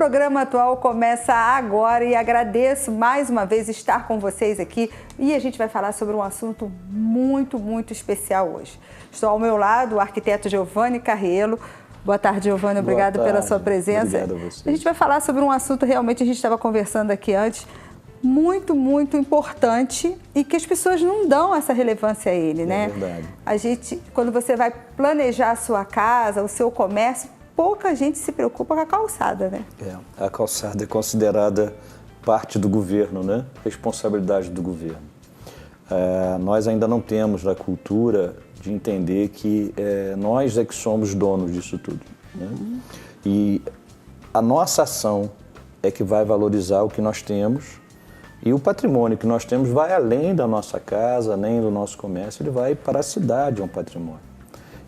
programa atual começa agora e agradeço mais uma vez estar com vocês aqui e a gente vai falar sobre um assunto muito, muito especial hoje. Estou ao meu lado o arquiteto Giovanni Carriello. Boa tarde, Giovanni. Obrigado pela sua presença. Obrigado a você. A gente vai falar sobre um assunto realmente, a gente estava conversando aqui antes, muito, muito importante e que as pessoas não dão essa relevância a ele, né? É verdade. A gente, quando você vai planejar a sua casa, o seu comércio, pouca gente se preocupa com a calçada, né? A calçada é considerada parte do governo, né? Responsabilidade do governo. Nós ainda não temos na cultura de entender que nós é que somos donos disso tudo, né? E a nossa ação é que vai valorizar o que nós temos e o patrimônio que nós temos vai além da nossa casa, além do nosso comércio, ele vai para a cidade, é um patrimônio.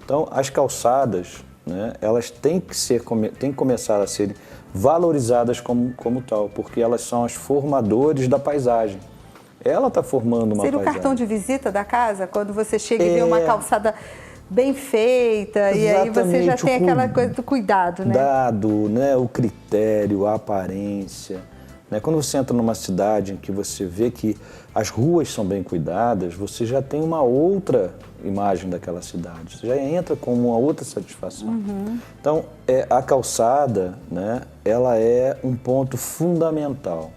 Então, as calçadas, né, elas têm que começar a ser valorizadas como tal, porque elas são as formadores da paisagem. Ela está formando uma paisagem. Seria o cartão de visita da casa, quando você chega e vê uma calçada bem feita, exatamente, e aí você já tem aquela coisa do cuidado, né? Né? O critério, a aparência. Né? Quando você entra numa cidade em que você vê que as ruas são bem cuidadas, você já tem uma outra imagem daquela cidade. Você já entra com uma outra satisfação. Então, a calçada, né, ela é um ponto fundamental.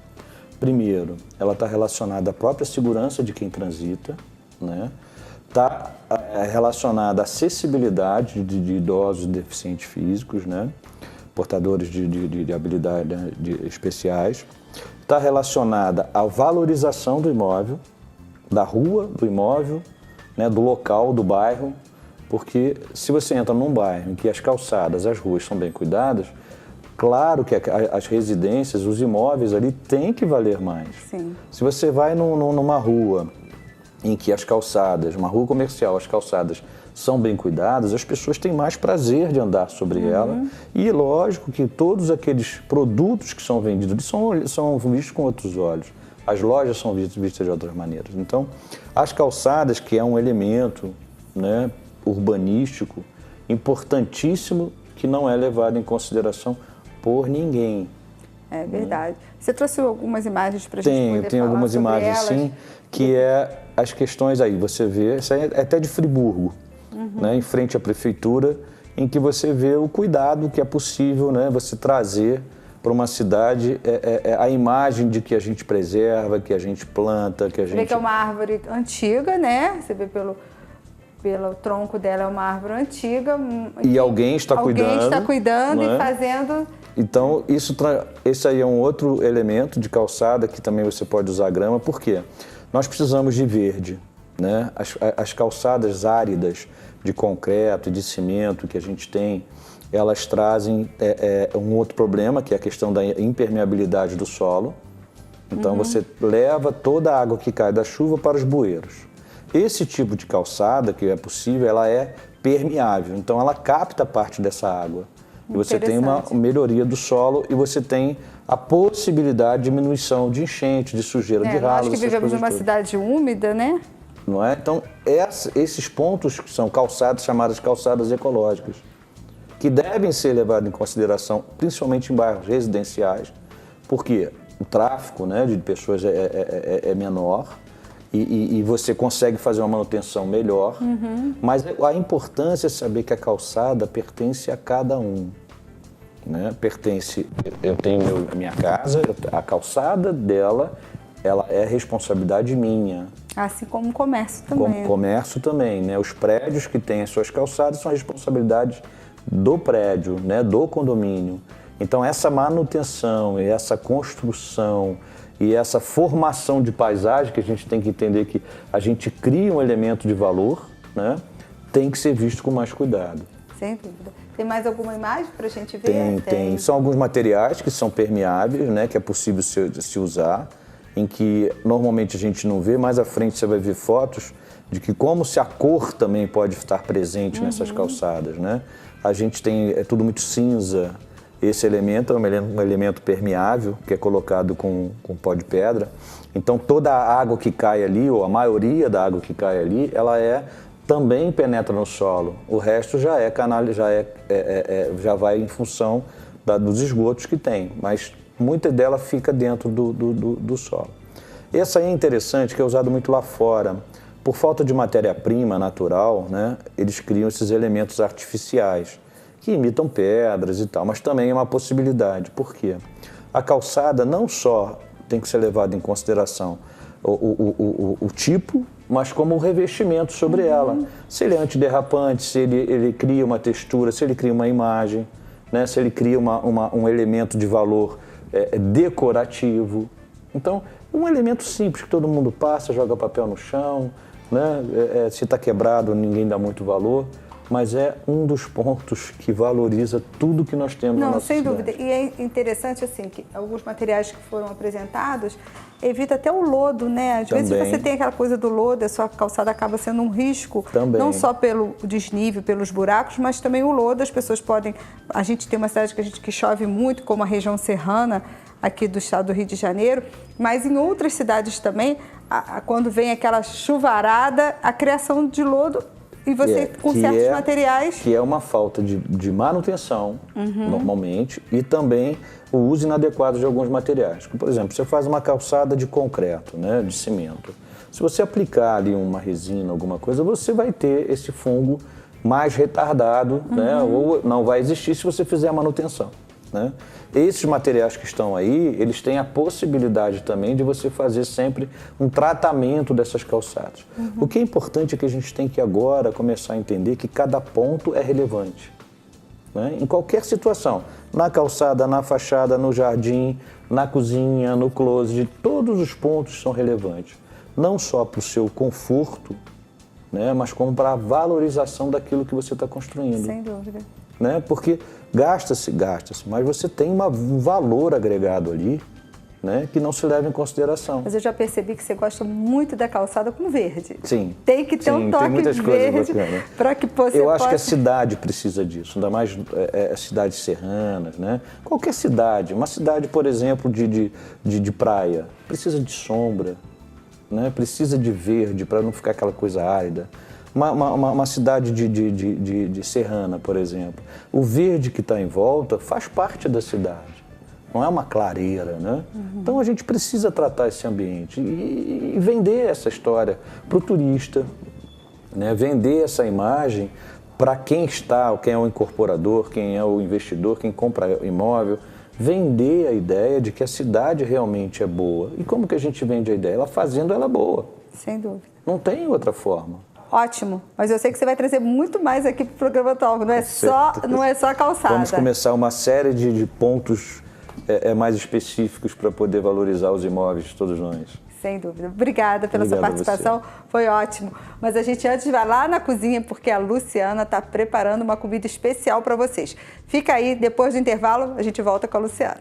Primeiro, ela está relacionada à própria segurança de quem transita, né? Está relacionada à acessibilidade de idosos deficientes físicos, né? Portadores de habilidades especiais. Está relacionada à valorização do imóvel, da rua, do imóvel, né? Do local, do bairro, porque se você entra num bairro em que as calçadas, as ruas são bem cuidadas, claro que as residências, os imóveis ali têm que valer mais. Sim. Se você vai numa rua em que as calçadas, uma rua comercial, as calçadas são bem cuidadas, as pessoas têm mais prazer de andar sobre ela. E lógico que todos aqueles produtos que são vendidos são vistos com outros olhos. As lojas são vistas de outras maneiras. Então, as calçadas, que é um elemento, né, urbanístico importantíssimo, que não é levado em consideração por ninguém. É verdade. Você trouxe algumas imagens para a gente poder falar Tem algumas sobre imagens, elas. sim, que é as questões aí. Você vê, isso aí é até de Friburgo, né, em frente à prefeitura, em que você vê o cuidado que é possível, né, você trazer para uma cidade a imagem de que a gente preserva, que a gente planta, que a gente... Você vê que é uma árvore antiga, né? Você vê pelo tronco dela, é uma árvore antiga. E alguém está cuidando. Alguém está cuidando né? E fazendo... Então, esse aí é um outro elemento de calçada que também você pode usar grama. Por quê? Nós precisamos de verde, né? As calçadas áridas de concreto e de cimento que a gente tem, elas trazem um outro problema, que é a questão da impermeabilidade do solo. Então, você leva toda a água que cai da chuva para os bueiros. Esse tipo de calçada, que é possível, ela é permeável. Então, ela capta parte dessa água. E você tem uma melhoria do solo e você tem a possibilidade de diminuição de enchente, de sujeira, de ralos. Acho que vivemos numa cidade úmida, né? Não é? Então, esses pontos que são calçadas, chamadas calçadas ecológicas, que devem ser levados em consideração, principalmente em bairros residenciais, porque o tráfego, né, de pessoas é menor e você consegue fazer uma manutenção melhor, mas a importância é saber que a calçada pertence a cada um. Né? Eu tenho a minha casa, a calçada dela, ela é responsabilidade minha. Assim como o comércio também. Como comércio também, né? Os prédios que têm as suas calçadas são responsabilidade do prédio, né? Do condomínio. Então essa manutenção e essa construção e essa formação de paisagem, que a gente tem que entender que a gente cria um elemento de valor, né? Tem que ser visto com mais cuidado. Sem dúvida. Tem mais alguma imagem para a gente ver? Tem. São alguns materiais que são permeáveis, né, que é possível se usar, em que normalmente a gente não vê. Mais à frente você vai ver fotos de que como se a cor também pode estar presente nessas calçadas, né? A gente tem, é tudo muito cinza. Esse elemento é um elemento permeável, que é colocado com pó de pedra. Então toda a água que cai ali, ou a maioria da água que cai ali, ela também penetra no solo. O resto já vai em função dos esgotos que tem, mas muita dela fica dentro do solo. Essa aí é interessante, que é usado muito lá fora. Por falta de matéria-prima natural, né, eles criam esses elementos artificiais, que imitam pedras e tal, mas também é uma possibilidade. Por quê? A calçada não só tem que ser levada em consideração o tipo, mas como o revestimento sobre ela. Se ele é antiderrapante, se ele cria uma textura, se ele cria uma imagem, né, se ele cria um elemento de valor decorativo. Então, um elemento simples que todo mundo passa, joga papel no chão, né? Se está quebrado, ninguém dá muito valor, mas é um dos pontos que valoriza tudo que nós temos na nossa cidade. Não, sem dúvida. E é interessante assim que alguns materiais que foram apresentados evita até o lodo, né? Às vezes você tem aquela coisa do lodo, a sua calçada acaba sendo um risco, não só pelo desnível, pelos buracos, mas também o lodo. As pessoas podem... A gente tem uma cidade que chove muito, como a região serrana, aqui do estado do Rio de Janeiro, mas em outras cidades também, quando vem aquela chuvarada, a criação de lodo, e você com certos materiais... Que é uma falta de manutenção, normalmente, e também o uso inadequado de alguns materiais. Por exemplo, você faz uma calçada de concreto, né, de cimento. Se você aplicar ali uma resina, alguma coisa, você vai ter esse fungo mais retardado, né, ou não vai existir se você fizer a manutenção. Né? Esses materiais que estão aí, eles têm a possibilidade também de você fazer sempre um tratamento dessas calçadas. O que é importante é que a gente tem que agora começar a entender que cada ponto é relevante. Né? Em qualquer situação, na calçada, na fachada, no jardim, na cozinha, no closet, todos os pontos são relevantes. Não só para o seu conforto, né, mas como para a valorização daquilo que você está construindo. Sem dúvida. Né? Porque gasta-se, mas você tem um valor agregado ali, né, que não se leva em consideração. Mas eu já percebi que você gosta muito da calçada com verde. Sim. Tem que ter um toque verde para que você Eu acho que a cidade precisa disso, ainda mais cidades serranas, né? Qualquer cidade, uma cidade, por exemplo, de praia, precisa de sombra, né? Precisa de verde para não ficar aquela coisa árida. Uma cidade de serrana, por exemplo. O verde que está em volta faz parte da cidade, não é uma clareira, né? Então a gente precisa tratar esse ambiente e vender essa história para o turista, né? Vender essa imagem para quem é o incorporador, quem é o investidor, quem compra imóvel. Vender a ideia de que a cidade realmente é boa. E como que a gente vende a ideia? Ela fazendo ela boa. Sem dúvida. Não tem outra forma. Ótimo, mas eu sei que você vai trazer muito mais aqui para o programa Talk, não é só a calçada. Vamos começar uma série de pontos mais específicos para poder valorizar os imóveis de todos nós. Sem dúvida. Obrigada pela sua participação, foi ótimo. Mas a gente antes vai lá na cozinha porque a Luciana está preparando uma comida especial para vocês. Fica aí, depois do intervalo a gente volta com a Luciana.